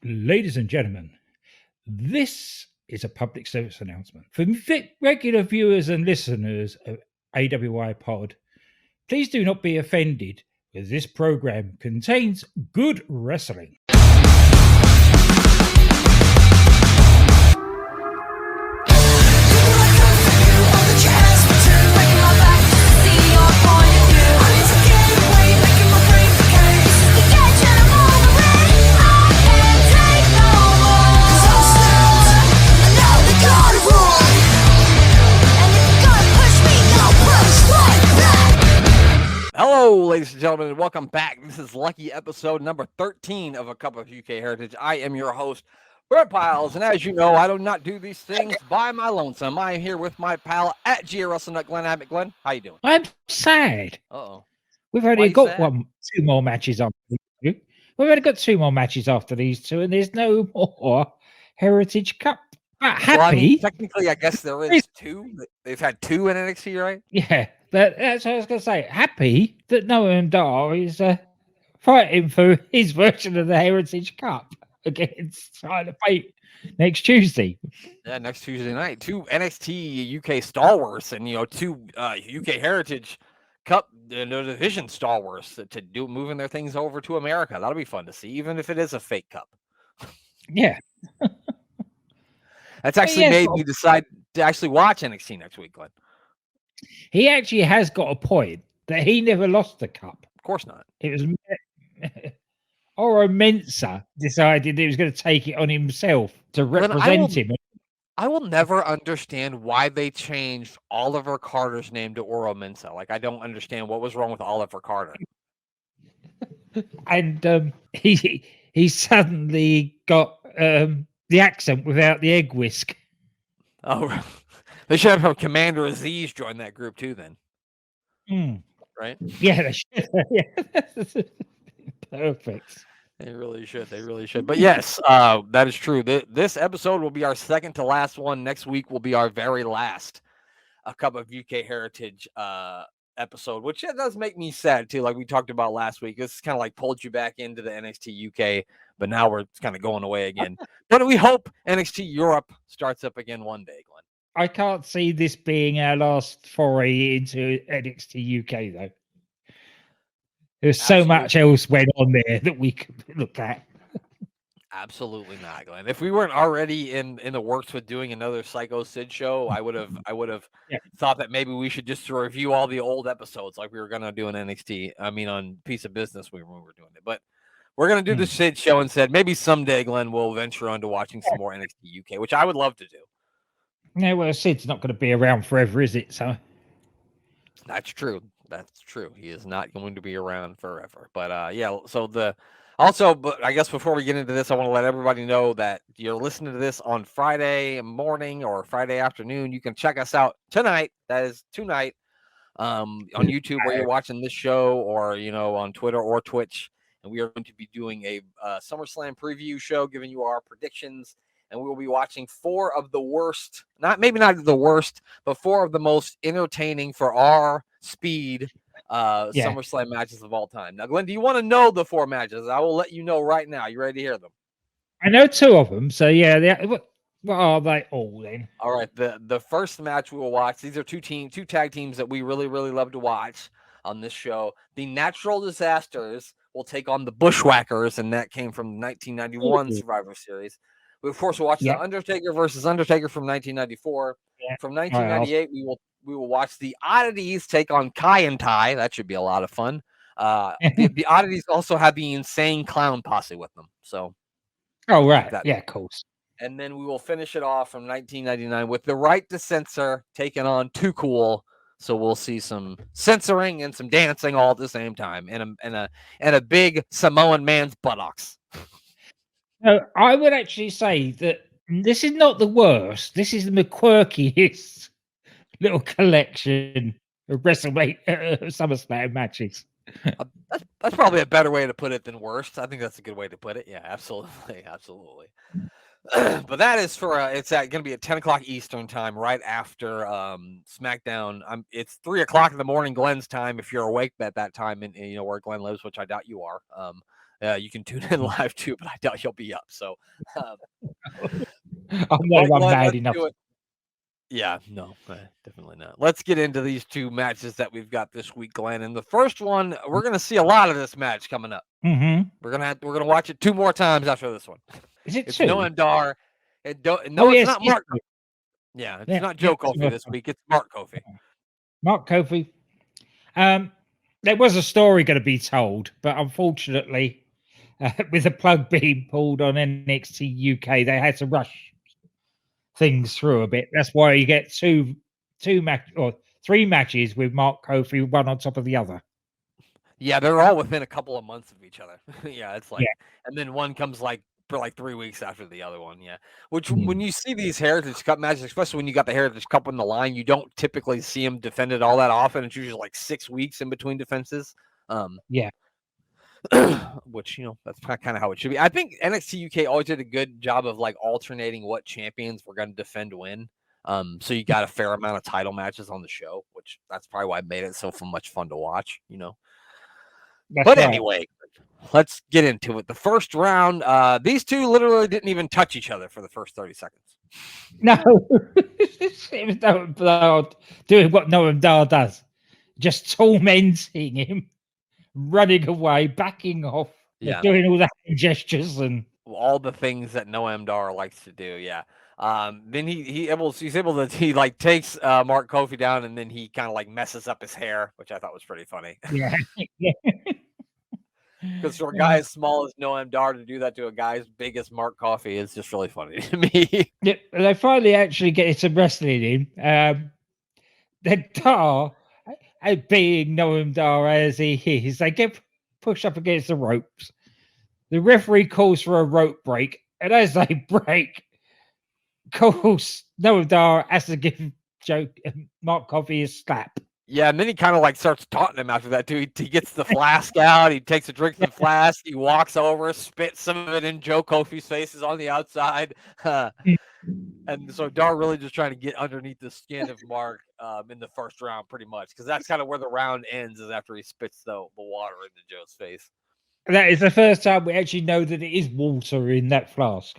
Ladies and gentlemen, this is a public service announcement. For regular viewers and listeners of AWI Pod, please do not be offended, as this program contains good wrestling. Hello, ladies and gentlemen, and welcome back. This is lucky episode number 13 of A Cup of UK Heritage. I am your host, Brent Piles, and as you know, I do not do these things by my lonesome. I am here with my pal at GWrestling.Glenn. Glenn, how you doing? I'm sad. Uh-oh. We've only got two more matches after these two. We've only got two more matches after these two, and there's no more Heritage Cup. Happy. Well, I mean, technically, I guess there is two. They've had two in NXT, right? Yeah, but that's what I was going to say. Happy that Noam Dar is fighting for his version of the Heritage Cup against Tyler Bate next Tuesday. Yeah, next Tuesday night. Two NXT UK stalwarts and, two UK Heritage Cup division stalwarts to do moving their things over to America. That'll be fun to see, even if it is a fake cup. Yeah. That's actually made me decide to actually watch NXT next week, Glenn. He actually has got a point that he never lost the cup. Of course not. It was Oro Mensah decided he was going to take it on himself to represent him. I will never understand why they changed Oliver Carter's name to Oro Mensah. Like, I don't understand what was wrong with Oliver Carter. And he suddenly got the accent without the egg whisk. Oh, they should have Commander Aziz join that group too, then. Right? Yeah, they should. Yeah. Perfect. They really should. They really should. But yes, that is true. This episode will be our second to last one. Next week will be our very last A Cup of UK Heritage episode, which does make me sad too. Like we talked about last week, this kind of like pulled you back into the NXT UK, but now we're kind of going away again. But we hope NXT Europe starts up again one day, Glenn. I can't see this being our last foray into NXT UK though. There's so much else went on there that we could look at. Absolutely not, Glenn. If we weren't already in the works with doing another Psycho Sid show, I would have thought that maybe we should just review all the old episodes like we were gonna do in NXT. I mean, on Piece of Business when we were doing it, but we're gonna do the Sid show and said maybe someday, Glenn, we'll venture on to watching some more NXT UK, which I would love to do. Yeah, well, Sid's not going to be around forever, is it? So that's true. That's true. He is not going to be around forever. But yeah. So but I guess before we get into this, I want to let everybody know that you're listening to this on Friday morning or Friday afternoon. You can check us out tonight. That is tonight on YouTube where you're watching this show, or on Twitter or Twitch. And we are going to be doing a SummerSlam preview show, giving you our predictions. And we will be watching four of the worst, maybe not the worst, but four of the most entertaining for our speed SummerSlam matches of all time. Now, Glenn, do you want to know the four matches? I will let you know right now. You ready to hear them? I know two of them. So, yeah. What are they all then? All right. The first match we will watch, these are two tag teams that we really, really love to watch on this show. The Natural Disasters will take on the Bushwhackers, and that came from the 1991 Survivor Series. We, of course, will watch The Undertaker versus Undertaker from 1994. Yeah. From 1998, we will watch the Oddities take on Kai and Tai. That should be a lot of fun. The Oddities also have the Insane Clown Posse with them. So, oh right, yeah, of course. And then we will finish it off from 1999 with The Right to Censor taking on Too Cool. So we'll see some censoring and some dancing all at the same time, and a big Samoan man's buttocks. No, I would actually say that this is not the worst. This is the quirkiest little collection of SummerSlam matches. That's probably a better way to put it than worst. I think that's a good way to put it. Yeah, absolutely. But that is for it's going to be at 10 o'clock Eastern time, right after SmackDown. It's 3 o'clock in the morning Glenn's time if you're awake at that time, and where Glenn lives, which I doubt you are. You can tune in live too, but I doubt you'll be up. So, I'm not Glenn, mad let's enough. do it. Yeah, no, definitely not. Let's get into these two matches that we've got this week, Glenn. And the first one, we're gonna see a lot of this match coming up. Mm-hmm. We're gonna watch it 2 more times after this one. Is it It's two? Noam Dar. Oh, It's yes. not Mark. Yeah, it's not Joe Coffey this week. It's Mark Coffey. Mark Coffey. There was a story going to be told, but unfortunately, with the plug being pulled on NXT UK, they had to rush things through a bit. That's why you get two match or 3 matches with Mark Coffey, one on top of the other. Yeah, they're all within a couple of months of each other. Yeah, it's like, Yeah. and then one comes like for like 3 weeks after the other one. Yeah, which when you see these Heritage Cup matches, especially when you got the Heritage Cup on the line, you don't typically see them defended all that often. It's usually like 6 weeks in between defenses. Yeah. Which that's kind of how it should be. I think NXT UK always did a good job of like alternating what champions were going to defend when. So you got a fair amount of title matches on the show, which that's probably why it made it so much fun to watch. That's But right. anyway, let's get into it. The first round, these two literally didn't even touch each other for the first 30 seconds. No, it was Noam Dar doing what Noam Dar does, just tormenting him, running away, backing off, doing all that gestures and all the things that Noam Dar likes to do. Yeah. Then he's able to takes Mark Coffey down, and then he kind of like messes up his hair, which I thought was pretty funny. Yeah. Because for a guy as small as Noam Dar to do that to a guy as big as Mark Coffey is just really funny to me. Yeah, they finally actually get some wrestling in. Then Dar, being Noam Dar as he is, they get pushed up against the ropes. The referee calls for a rope break, and as they break, calls Noam Dar has to give Mark Coffey a slap. Yeah, and then he kind of like starts taunting him after that too. He gets the flask out. He takes a drink from the flask. He walks over, spits some of it in Joe Coffey's face, is on the outside. And so Dar really just trying to get underneath the skin of Mark in the first round, pretty much, because that's kind of where the round ends, is after he spits the water into Joe's face. That is the first time we actually know that it is water in that flask.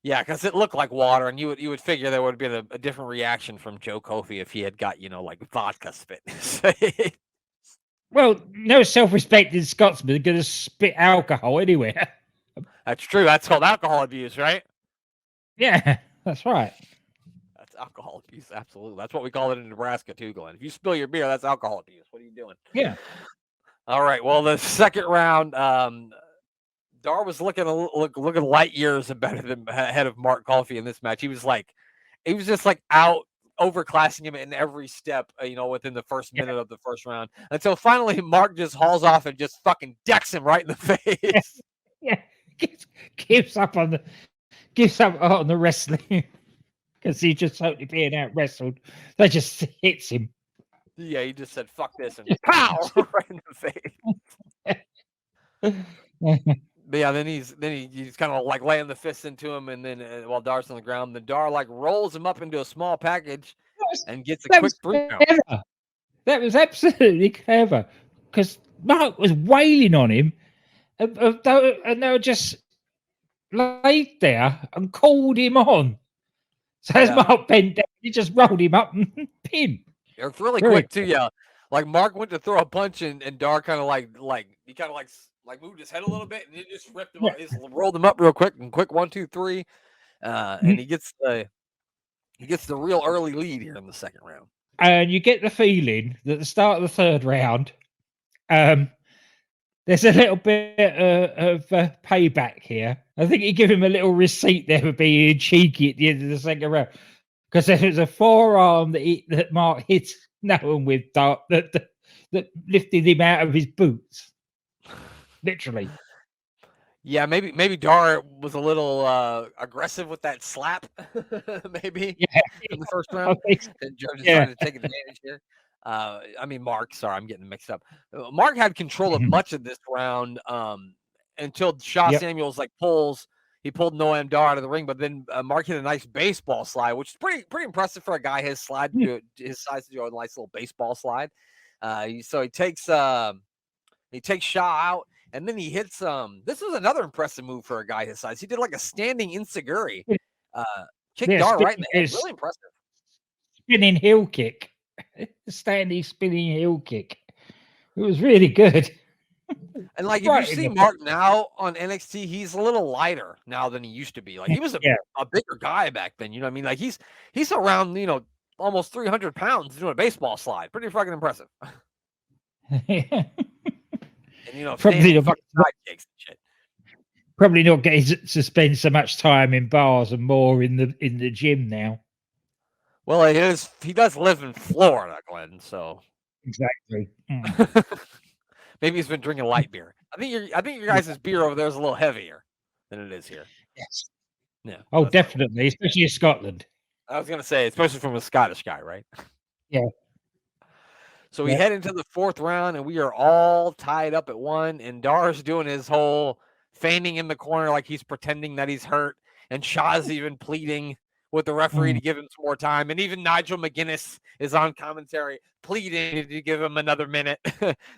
Yeah, because it looked like water, and you would figure there would have been a different reaction from Joe Coffey if he had got like vodka spit. Well, no self-respecting Scotsman is going to spit alcohol anywhere. That's true. That's called alcohol abuse, right? Yeah, that's right. That's alcohol abuse. Absolutely. That's what we call it in Nebraska too, Glenn. If you spill your beer, that's alcohol abuse. What are you doing? Yeah. All right. Well, the second round, Dar was looking light years ahead of Mark Coffey in this match. He was just like out overclassing him in every step, within the first minute of the first round, until finally Mark just hauls off and just fucking decks him right in the face. Yeah. Gives up on the wrestling because he's just totally being out wrestled. That just hits him. Yeah, he just said "fuck this" and pow right in the face. But yeah, then he's kind of like laying the fists into him, and then while Dar's on the ground, the Dar like rolls him up into a small package and gets a quick 3 count. That was absolutely clever because Mark was wailing on him, and they were just laid there and called him on. So as Mark bent down, he just rolled him up and pinned. It's really quick too, yeah. Like Mark went to throw a punch, and Dar kind of he kind of moved his head a little bit, and he just ripped him up. He just rolled him up real quick, and quick 1, 2, 3, and he gets the real early lead here in the second round. And you get the feeling that at the start of the third round, there's a little bit of payback here. I think you give him a little receipt there for being cheeky at the end of the second round, because there was a forearm that Mark hit Noam with that lifted him out of his boots, literally. Yeah, maybe Dar was a little aggressive with that slap, maybe in the first round. And Joe just trying to take advantage here. Mark, sorry, I'm getting mixed up. Mark had control of much of this round until Shaw Samuels pulled Noam Dar out of the ring, but then Mark hit a nice baseball slide, which is pretty impressive for a guy his size to do a nice little baseball slide. So he takes Shaw out, and then he hits this was another impressive move for a guy his size. He did like a standing enziguri, kicked Dar right in the head. Really impressive. Spinning heel kick. Standing spinning heel kick. It was really good. And like, if you see Mark now on NXT, he's a little lighter now than he used to be. Like, he was a bigger guy back then. You know what I mean? Like, he's around, almost 300 pounds doing a baseball slide. Pretty fucking impressive. And probably not, fucking side kicks and shit. Probably not getting to spend so much time in bars and more in the gym now. Well, he does live in Florida, Glenn. So exactly. Maybe he's been drinking light beer. I think your guys' beer over there is a little heavier than it is here. Yes. Yeah. Oh, definitely, especially in Scotland. I was gonna say, especially from a Scottish guy, right? Yeah. So we head into the fourth round, and we are all tied up at 1. And Dar's doing his whole feigning in the corner like he's pretending that he's hurt. And Shaw's even pleading with the referee to give him some more time. And even Nigel McGuinness is on commentary pleading to give him another minute.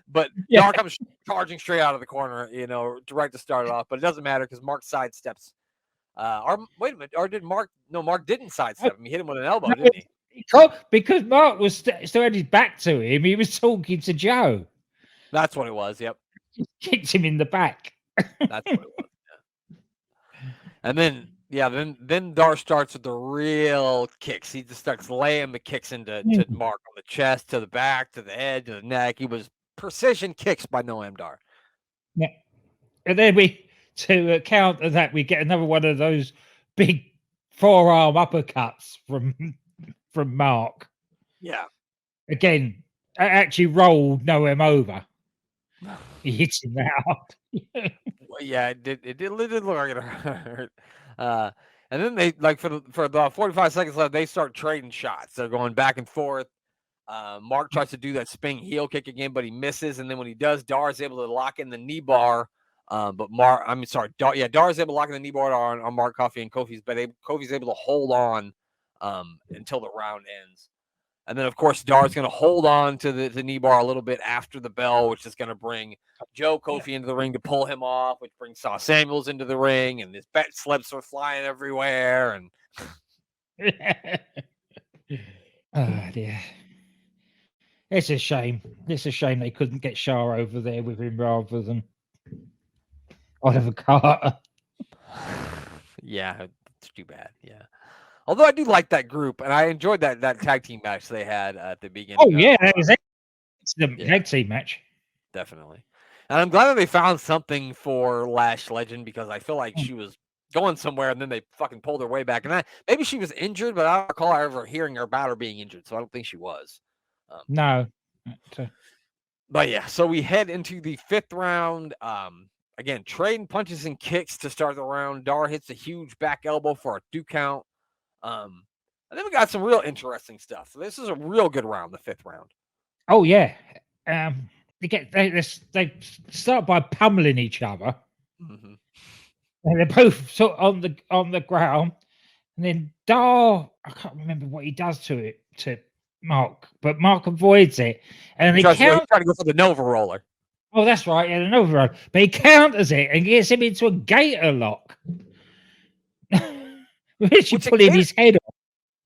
But Dar comes charging straight out of the corner, right to start it off. But it doesn't matter because Mark sidesteps. Wait a minute. Or did Mark? No, Mark didn't sidestep him. He hit him with an elbow, didn't he? Because Mark was still had his back to him. He was talking to Joe. That's what it was. Yep. He kicked him in the back. That's what it was. Yeah. And then Dar starts with the real kicks. He just starts laying the kicks into Mark on the chest, to the back, to the head, to the neck. He was precision kicks by Noam Dar. Yeah. And then to counter that, we get another one of those big forearm uppercuts from Mark. Yeah. Again, I actually rolled Noam over. He hits him out. Yeah, it did look like it hurt. And then they, like, for the 45 seconds left, they start trading shots. They're going back and forth. Mark tries to do that spinning heel kick again, but he misses. And then when he does, Dar is able to lock in the knee bar. Dar is able to lock in the knee bar on Mark Coffey, and Kofi's able to hold on until the round ends. And then, of course, Dar's going to hold on to the knee bar a little bit after the bell, which is going to bring Joe Kofi into the ring to pull him off, which brings Saw Samuels into the ring, and his bet slips are flying everywhere. And oh, dear. It's a shame. It's a shame they couldn't get Shah over there with him rather than Oliver Carter. Yeah, it's too bad. Yeah. Although I do like that group, and I enjoyed that tag team match they had at the beginning. Oh, yeah, that was the tag team match. Definitely. And I'm glad that they found something for Lash Legend, because I feel like she was going somewhere, and then they fucking pulled her way back. And maybe she was injured, but I don't recall ever hearing about her being injured, so I don't think she was. No. But yeah, so we head into the 5th round. Again, trading punches and kicks to start the round. Dar hits a huge back elbow for a 2 count. And then we got some real interesting stuff. So this is a real good round, the 5th round. Oh yeah. They start by pummeling each other. Mm-hmm. And they're both sort of on the ground. And then Dar, I can't remember what he does to Mark, but Mark avoids it. And he's trying to go for the Nova Roller. Oh, that's right, yeah, the Nova Roller. But he counters it and gets him into a gator lock. Which pulling his head off.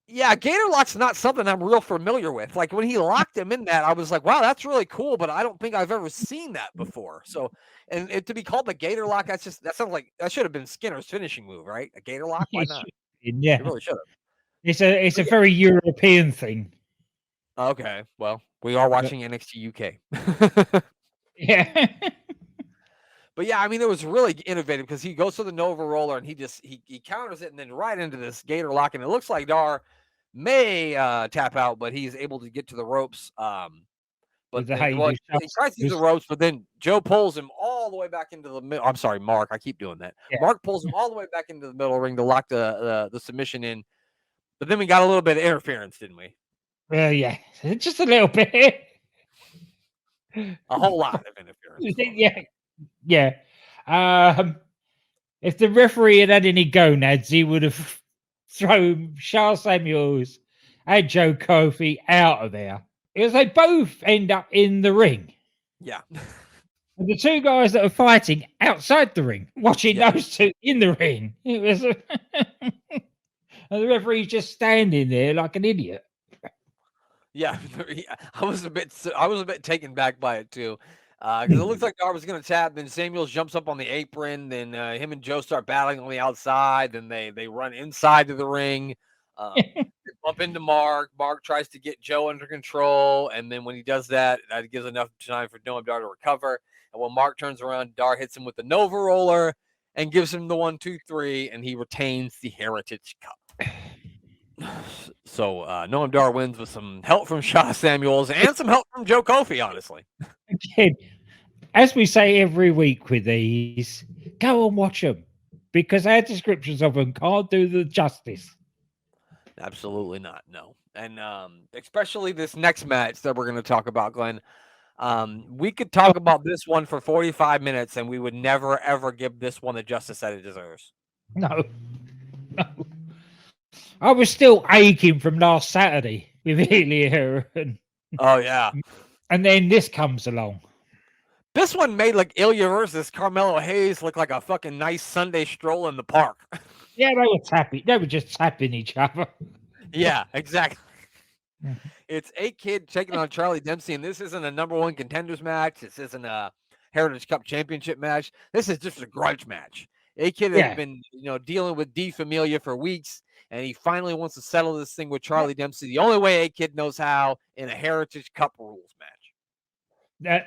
Yeah, gator lock's not something I'm real familiar with. Like, when he locked him in that, I was like, wow, that's really cool, but I don't think I've ever seen that before. So, and to be called the gator lock, that sounds like that should have been Skinner's finishing move, right? A gator lock? Why not? Yeah. It really should have. It's a very European thing. Okay, well, we are watching NXT UK. Yeah. But yeah, I mean, it was really innovative because he goes to the Nova Roller and he counters it and then right into this gator lock. And it looks like Dar may tap out, but he's able to get to the ropes. But he tries to use the ropes, but then Joe pulls him all the way back into the middle. I'm sorry, Mark. I keep doing that. Yeah. Mark pulls him all the way back into the middle ring to lock the submission in. But then we got a little bit of interference, didn't we? Yeah, just a little bit. A whole lot of interference. Yeah. If the referee had any gonads, he would have thrown Charles Samuels and Joe Kofi out of there. Because they both end up in the ring. Yeah. And the two guys that are fighting outside the ring, watching Yeah. those two in the ring. It was, and the referee's just standing there like an idiot. Yeah, I was a bit taken back by it too, because it looks like Dar was going to tap. Then Samuels jumps up on the apron. Then him and Joe start battling on the outside. Then they run inside to the ring. They bump into Mark. Mark tries to get Joe under control, and then when he does that, that gives enough time for Noam Dar to recover. And when Mark turns around, Dar hits him with the Nova Roller and gives him the 1-2-3, and he retains the Heritage Cup. So Noam Dar wins with some help from Shaw Samuels and some help from Joe Coffey, honestly. Again, as we say every week with these, go and watch them because our descriptions of them can't do the justice. Absolutely not, no. And especially this next match that we're going to talk about, Glenn. We could talk about this one for 45 minutes and we would never, ever give this one the justice that it deserves. No. I was still aching from last Saturday with Ilya. Oh, yeah. And then this comes along. This one made like Ilya versus Carmelo Hayes look like a fucking nice Sunday stroll in the park. Yeah, they were tapping. They were just tapping each other. Yeah, exactly. It's A-Kid taking on Charlie Dempsey, and this isn't a number one contenders match. This isn't a Heritage Cup championship match. This is just a grudge match. A-Kid has been, dealing with D Familia for weeks, and he finally wants to settle this thing with Charlie Dempsey. The only way A-Kid knows how in a Heritage Cup rules match.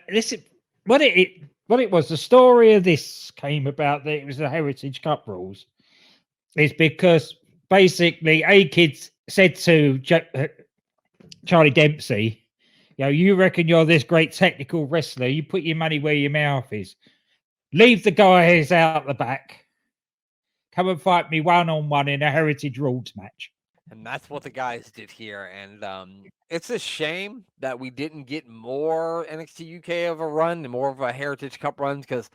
This is what it was. The story of this came about that it was the Heritage Cup rules. Is because basically A-Kid said to Charlie Dempsey, you reckon you're this great technical wrestler. You put your money where your mouth is. Leave the guys out the back. Come and fight me one-on-one in a Heritage Rules match. And that's what the guys did here. And it's a shame that we didn't get more NXT UK of a run and more of a Heritage Cup runs, because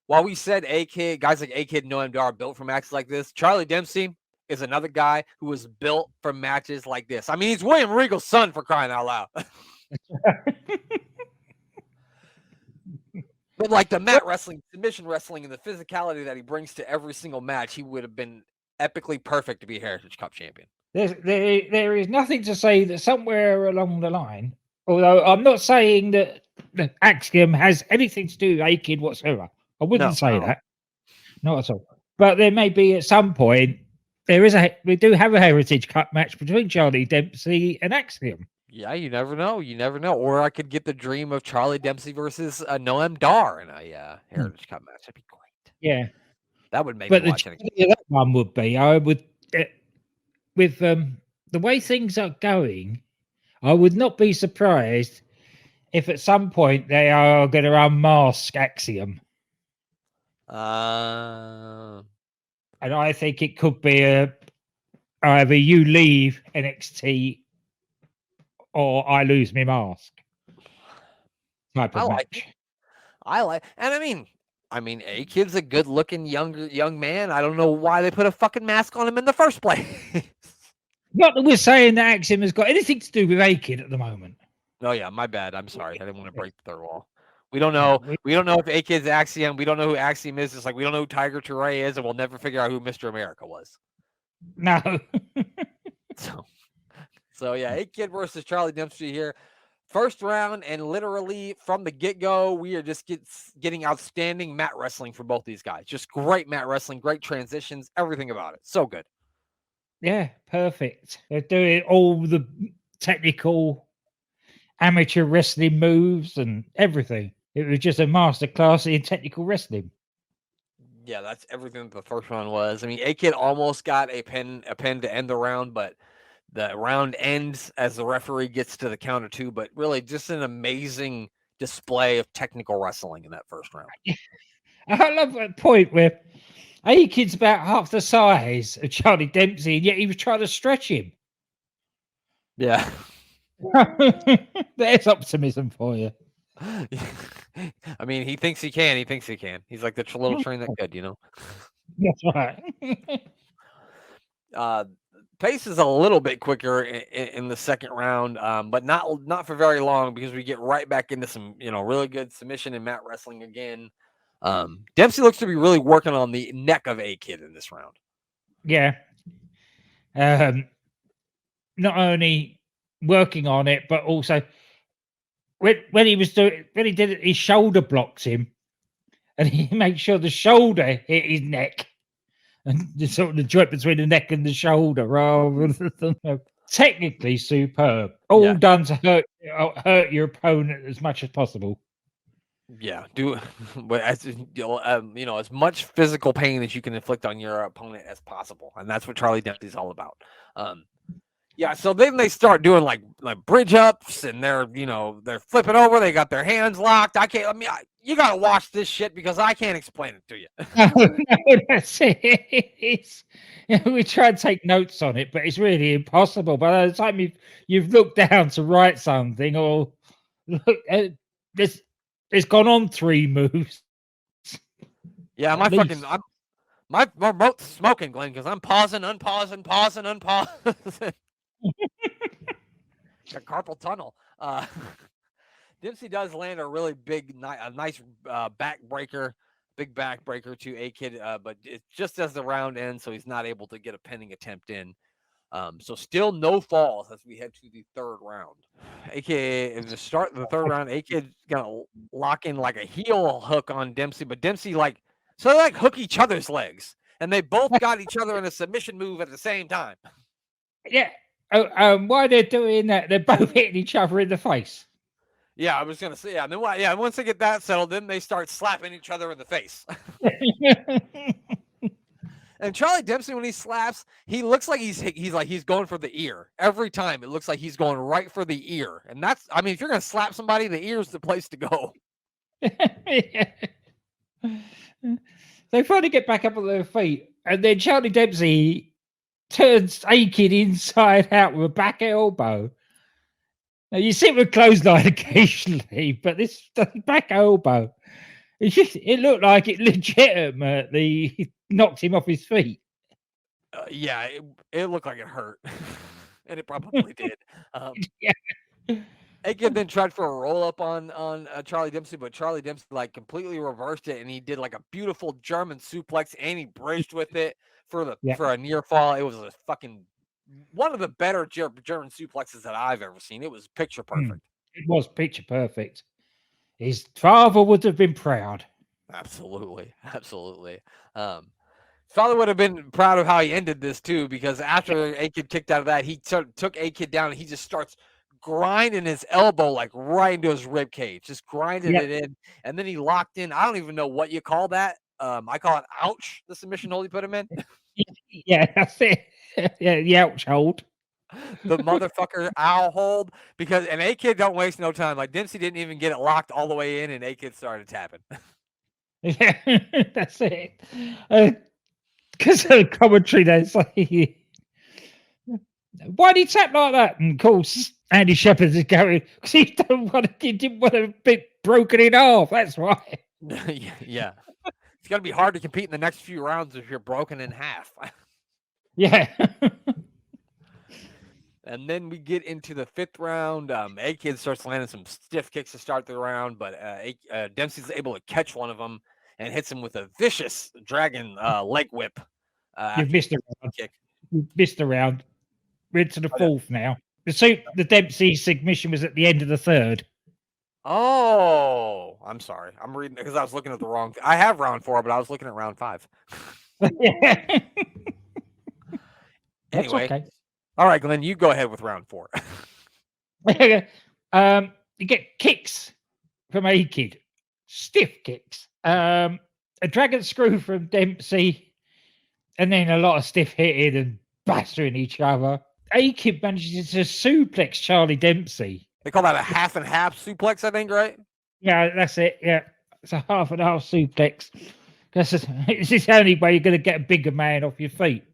while we said A-Kid, guys like A-Kid and Noam Dar are built for matches like this, Charlie Dempsey is another guy who was built for matches like this. I mean, he's William Regal's son, for crying out loud. But like the mat wrestling, submission wrestling, and the physicality that he brings to every single match, he would have been epically perfect to be a Heritage Cup champion. There is nothing to say that somewhere along the line, although I'm not saying that Axiom has anything to do with A-Kid whatsoever. I wouldn't say that. Not at all. But there may be at some point, we do have a Heritage Cup match between Charlie Dempsey and Axiom. Yeah, you never know. You never know. Or I could get the dream of Charlie Dempsey versus Noam Dar in a Heritage Cup match. That'd be great. Yeah. That would make me watch it. That one would be, I would, with the way things are going, I would not be surprised if at some point they are going to unmask Axiom. And I think it could be either you leave NXT or I lose my mask type of match. And I mean, A-Kid's a good-looking young man. I don't know why they put a fucking mask on him in the first place. Not that we're saying that Axiom has got anything to do with A-Kid at the moment. Oh yeah, my bad. I'm sorry. I didn't want to break the third wall. We don't know. We don't know if A-Kid's Axiom. We don't know who Axiom is. It's like we don't know who Tiger Teray is, and we'll never figure out who Mr. America was. No. So yeah, A-Kid versus Charlie Dempsey here. First round, and literally from the get-go, we are just getting outstanding mat wrestling for both these guys. Just great mat wrestling, great transitions, everything about it. So good. Yeah, perfect. They're doing all the technical amateur wrestling moves and everything. It was just a masterclass in technical wrestling. Yeah, that's everything the first round was. I mean, A-Kid almost got a pin to end the round, but the round ends as the referee gets to the counter two. But really, just an amazing display of technical wrestling in that first round. I love that point where A-Kid's about half the size of Charlie Dempsey, and yet he was trying to stretch him. Yeah. There's optimism for you. I mean, he thinks he can. He's like the little train that could, That's right. pace is a little bit quicker in the second round, but not for very long because we get right back into some really good submission and mat wrestling again. Dempsey looks to be really working on the neck of A-Kid in this round. Yeah. Not only working on it, but also when he did it, his shoulder blocks him, and he makes sure the shoulder hit his neck, and the sort of the joint between the neck and the shoulder, rather than technically superb. All done to hurt your opponent as much as possible. Yeah, but as as much physical pain as you can inflict on your opponent as possible, and that's what Charlie Dempsey's all about. Yeah, so then they start doing like bridge ups, and they're flipping over. They got their hands locked. You gotta watch this shit because I can't explain it to you. No, that's it. We try and take notes on it, but it's really impossible. By the time you've looked down to write something, or look, it's gone on 3 moves. Yeah, my remote's smoking, Glenn, because I'm pausing, unpausing, pausing, unpausing. Got carpal tunnel. Dempsey does land a really nice backbreaker, big backbreaker to A-Kid, but it's just as the round ends, so he's not able to get a pinning attempt in. So still no falls as we head to the third round. A-Kid, at the start of the third round, A-Kid's gonna lock in like a heel hook on Dempsey, but Dempsey so they hook each other's legs, and they both got each other in a submission move at the same time. Yeah. Why they're doing that? They're both hitting each other in the face. Yeah, I was gonna say, and then once they get that settled, then they start slapping each other in the face. And Charlie Dempsey, when he slaps, he looks like he's going for the ear every time. It looks like he's going right for the ear, and if you're gonna slap somebody, the ear's the place to go. They finally get back up on their feet, and then Charlie Dempsey turns A-Kid inside out with a back elbow. Now you see it with clothesline occasionally, but this back elbow, it looked like it legitimately knocked him off his feet. Yeah, it looked like it hurt, and it probably did. Yeah. A-Kid then tried for a roll up on Charlie Dempsey, but Charlie Dempsey completely reversed it, and he did a beautiful German suplex, and he bridged with it for a near fall. It was a fucking one of the better German suplexes that I've ever seen. It was picture perfect. It was picture perfect. His father would have been proud. Absolutely. Father would have been proud of how he ended this too, because after A-Kid kicked out of that, he took A-Kid down, and he just starts grinding his elbow right into his rib cage, just grinding it in, and then he locked in. I don't even know what you call that. I call it ouch, the submission hold he put him in. Yeah, that's it. Yeah, the ouch hold. The motherfucker owl hold, and A-Kid don't waste no time. Dempsey didn't even get it locked all the way in, and A-Kid started tapping. Yeah, that's it. Because of the commentary, there's why did he tap like that? And of course, Andy Shepherd is going because he didn't want to be broken in half. That's why. Yeah. It's gonna be hard to compete in the next few rounds if you're broken in half. Yeah. And then we get into the fifth round. A-Kid starts landing some stiff kicks to start the round, but Dempsey's able to catch one of them and hits him with a vicious dragon leg whip. You've missed a round. Kick. You've missed a round. We're into the fourth now. The Dempsey submission was at the end of the third. Oh, I'm sorry. I'm reading because I was looking at the wrong. I have round 4, but I was looking at round 5. Yeah. Anyway, okay. All right, Glenn, you go ahead with round 4. You get kicks from A-Kid, stiff kicks. A dragon screw from Dempsey, and then a lot of stiff hitting and bastering each other. A-Kid manages to suplex Charlie Dempsey. They call that a half and half suplex, I think, right? Yeah, that's it. Yeah, it's a half and half suplex. Because it's the only way you're going to get a bigger man off your feet.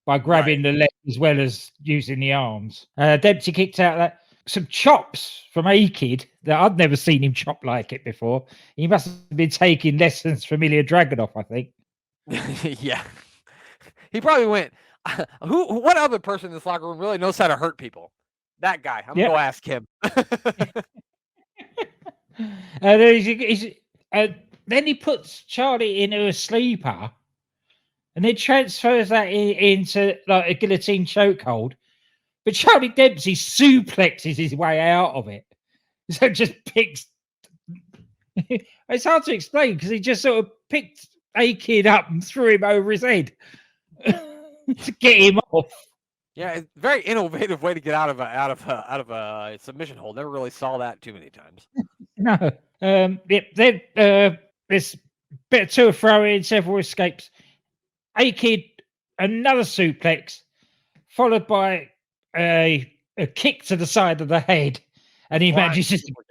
By grabbing the leg as well as using the arms. Dempsey kicked out some chops from A-Kid that I'd never seen him chop like it before. He must have been taking lessons from Ilya Dragunov, I think. Yeah. He probably went, What other person in this locker room really knows how to hurt people? That guy. I'm gonna go ask him. Then he puts Charlie into a sleeper, and then transfers that into like a guillotine chokehold. But Charlie Dempsey suplexes his way out of it, so just picks. It's hard to explain because he just sort of picked A-Kid up and threw him over his head to get him off. Yeah, it's a very innovative way to get out of a submission hold. Never really saw that too many times. No. Then there's bit of two throw-in, several escapes. A-Kid, another suplex, followed by a kick to the side of the head, and he manages to super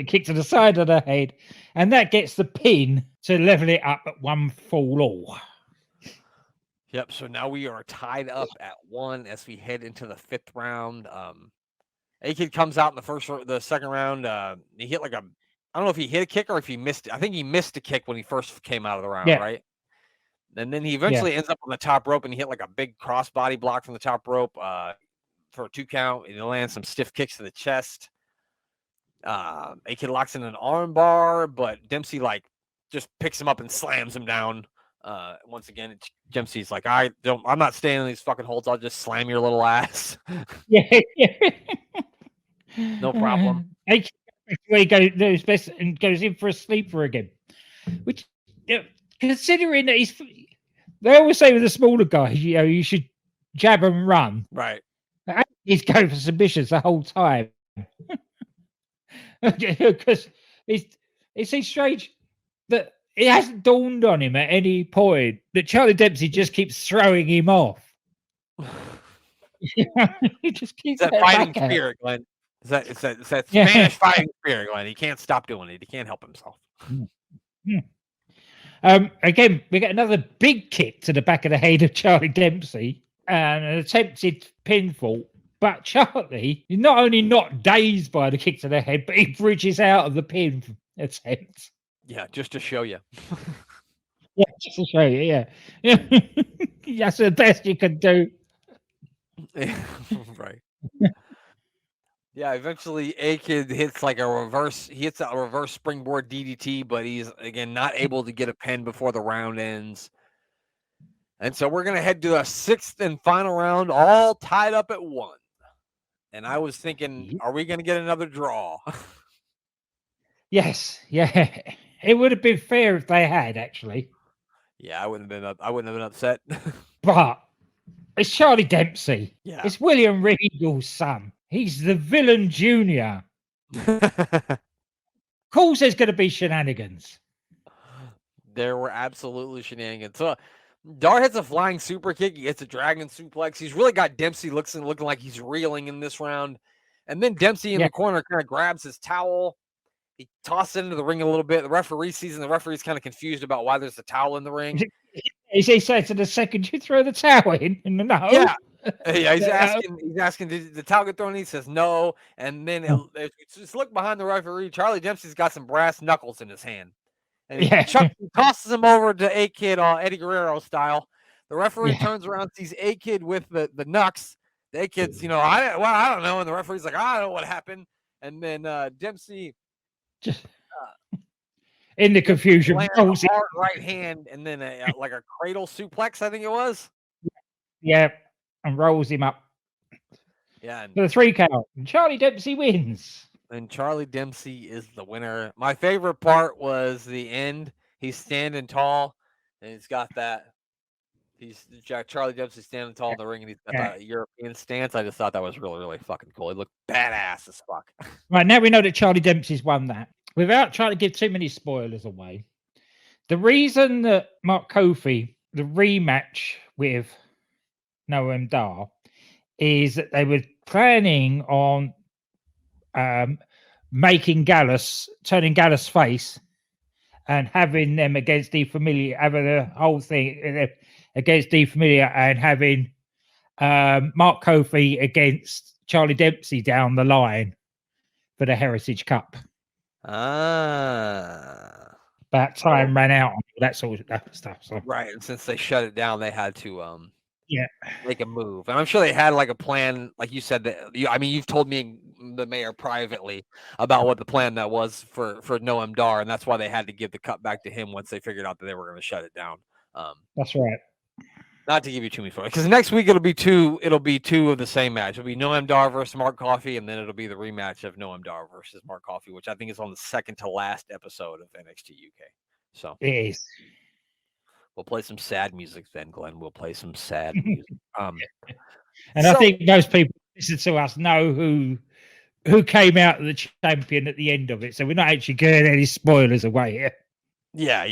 kick to the side of the head, and that gets the pin to level it up at 1-all. Yep. So now we are tied up at 1 as we head into the 5th round. A-Kid comes out in the second round. He hit I don't know if he hit a kick or if he missed it. I think he missed a kick when he first came out of the round, right? And then he eventually ends up on the top rope, and he hit like a big crossbody block from the top rope for a 2 count, and he lands some stiff kicks to the chest. A-Kid locks in an arm bar, but Dempsey just picks him up and slams him down. Once again, Dempsey's like, I'm not staying in these fucking holds. I'll just slam your little ass. No problem. He goes best and goes in for a sleeper again, which, considering that they always say with the smaller guys, you should jab and run. Right. He's going for submissions the whole time. Because it seems strange that it hasn't dawned on him at any point that Charlie Dempsey just keeps throwing him off. He just keeps that fighting spirit, Glenn. It's that Spanish fighting spirit, Glenn. He can't stop doing it. He can't help himself. Again, we get another big kick to the back of the head of Charlie Dempsey and an attempted pinfall. But Charlie is not only not dazed by the kick to the head, but he bridges out of the pin attempt. Yeah, just to show you. Yeah, just to show you, yeah. That's the best you can do. Right. Yeah, eventually A-Kid hits a reverse springboard DDT, but he's again not able to get a pin before the round ends. And so we're gonna head to a 6th and final round, all tied up at 1. And I was thinking, are we gonna get another draw? Yes, yeah. It would have been fair if they had, actually. Yeah, I wouldn't have been upset. But it's Charlie Dempsey. Yeah. It's William Regal's son. He's the villain junior. Of course there's going to be shenanigans. There were absolutely shenanigans. So Dar hits a flying super kick. He hits a dragon suplex. He's really got Dempsey looking like he's reeling in this round. And then Dempsey in the corner kind of grabs his towel. He tosses it into the ring a little bit. The referee sees, and the referee's kind of confused about why there's a towel in the ring. He says to the second you throw the towel in. No. Yeah. Yeah, he's asking, did the towel get thrown in? He says no. And then if you just look behind the referee, Charlie Dempsey's got some brass knuckles in his hand. And he tosses him over to A-Kid Eddie Guerrero style. The referee turns around, sees A-Kid with the knucks. The A-Kid's, I don't know. And the referee's like, I don't know what happened. And then Dempsey in the confusion, hard right hand, and then a cradle suplex, I think it was. Yeah, and rolls him up. Yeah, for the 3 count. And Charlie Dempsey wins. And Charlie Dempsey is the winner. My favorite part was the end. He's standing tall, and he's got that. Charlie Dempsey standing tall in the ring, and he's got that European stance. I just thought that was really, really fucking cool. He looked badass as fuck. Right, now we know that Charlie Dempsey's won that. Without trying to give too many spoilers away, the reason that Mark Coffey, the rematch with Noam Dar, is that they were planning on turning Gallus face and having them against De Familia, having the whole thing against De Familia, and having Mark Coffey against Charlie Dempsey down the line for the Heritage Cup. Ah. But time ran out on that sort of stuff. So Right, and since they shut it down, they had to yeah, make a move, and I'm sure they had like a plan, like you said. That I mean, you've told me the mayor privately about what the plan that was for Noam Dar, and that's why they had to give the cut back to him once they figured out that they were going to shut it down. that's right. Not to give you too many spoilers, because next week it'll be two of the same match. It'll be Noam Dar versus Mark Coffey, and then it'll be the rematch of Noam Dar versus Mark Coffey, which I think is on the second to last episode of NXT UK. So It is. we'll play some sad music then, Glenn. We'll play some sad music. And I think most people listen to us know who came out the champion at the end of it, so we're not actually getting any spoilers away here. Yeah.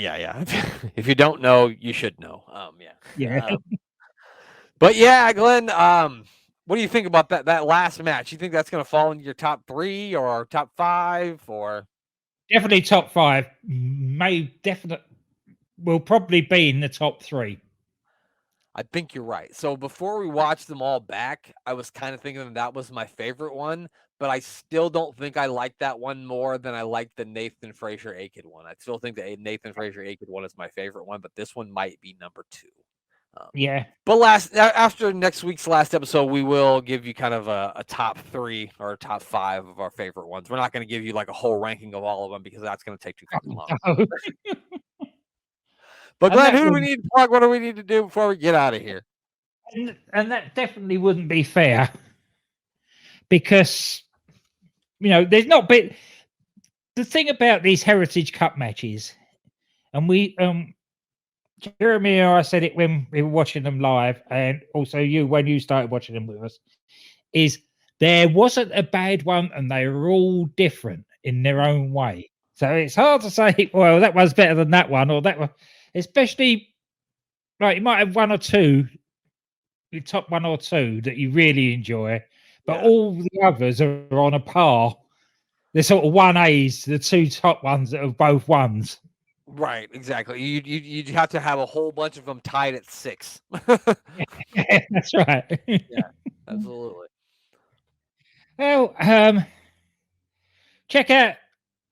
If you don't know, you should know. Yeah. But yeah, Glenn, what do you think about that last match? You think that's going to fall into your top 3 or top 5 or? Definitely top 5. Will probably be in the top 3. I think you're right. So before we watched them all back, I was kind of thinking that was my favorite one, but I still don't think I like that one more than I like the Nathan Frazier A-Kid one. I still think the Nathan Frazier A-Kid one is my favorite one, but this one might be number 2. Yeah. But after next week's last episode, we will give you kind of a top 3 or a top 5 of our favorite ones. We're not going to give you like a whole ranking of all of them because that's going to take too fucking long. But Glenn, who do we need to plug? What do we need to do before we get out of here? And that definitely wouldn't be fair because, there's not been the thing about these Heritage Cup matches, and we, Jeremy and I said it when we were watching them live, and also you when you started watching them with us, is there wasn't a bad one, and they were all different in their own way. So it's hard to say, well, that one's better than that one, or that one. Especially, like, you might have one or two, your top 1 or 2 that you really enjoy, but all the others are on a par. They're sort of 1As, the 2 top ones that are both ones. Right, exactly. You'd have to have a whole bunch of them tied at 6. Yeah, that's right. Yeah, absolutely. Well, check out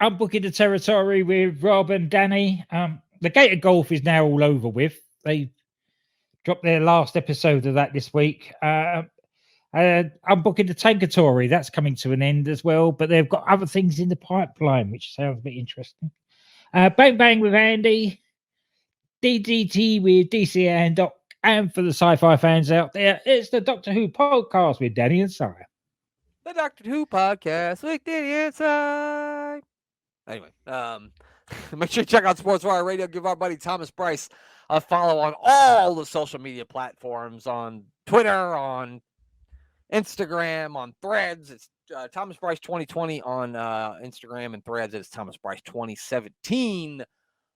Unbooking the Territory with Rob and Danny. The Gator Golf is now all over with. They dropped their last episode of that this week. Unbooking the Tankatory, that's coming to an end as well, but they've got other things in the pipeline, which sounds a bit interesting. Bang Bang with Andy, DDT with DC and Doc, and for the sci-fi fans out there, it's the Doctor Who podcast with Danny and Sarah. The Doctor Who podcast with Danny and Sarah. Anyway, make sure you check out Sports Wire Radio. Give our buddy Thomas Bryce a follow on all the social media platforms, on Twitter, on Instagram, on Threads. It's Thomas Bryce 2020 on Instagram, and Threads it's Thomas Bryce 2017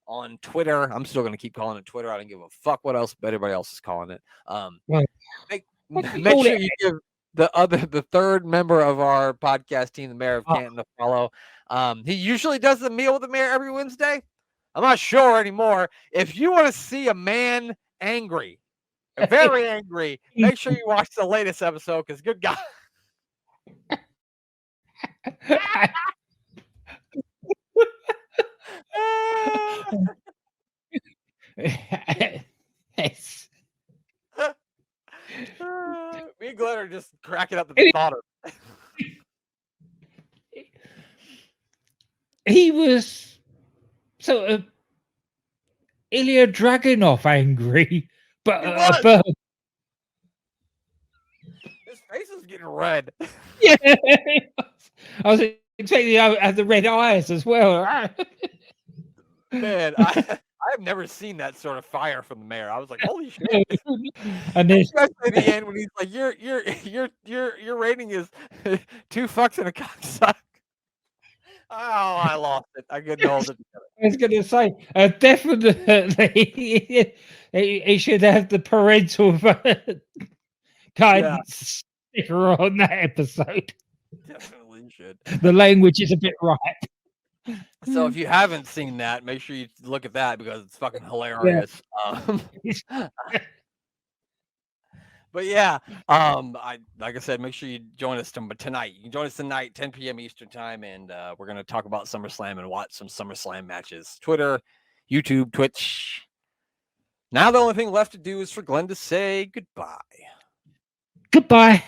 on Twitter. I'm still going to keep calling it Twitter. I don't give a fuck what else everybody else is calling it. Make sure you give the third member of our podcast team, the mayor of Canton, a follow. He usually does the meal with the mayor every Wednesday. I'm not sure anymore. If you want to see a man angry, very angry, make sure you watch the latest episode because good God. Yes. Me and Glenn are just cracking up at the thought of it. He was sort of Ilya Dragunov angry, but a bird. His face is getting red. Yeah, I was expecting to have the red eyes as well. Man, I've never seen that sort of fire from the mayor. I was like, holy shit. And then especially at the end when he's like, your rating is 2 fucks and a cocksuck. Oh, I lost it. I couldn't hold it together. I was going to say, definitely, he should have the parental guidance sticker on that episode. Definitely should. The language is a bit right. So if you haven't seen that, make sure you look at that because it's fucking hilarious. Yeah. But yeah, like I said, make sure you join us tonight. You can join us tonight, 10 p.m. Eastern time, and we're gonna talk about SummerSlam and watch some SummerSlam matches. Twitter, YouTube, Twitch. Now the only thing left to do is for Glenn to say goodbye. Goodbye.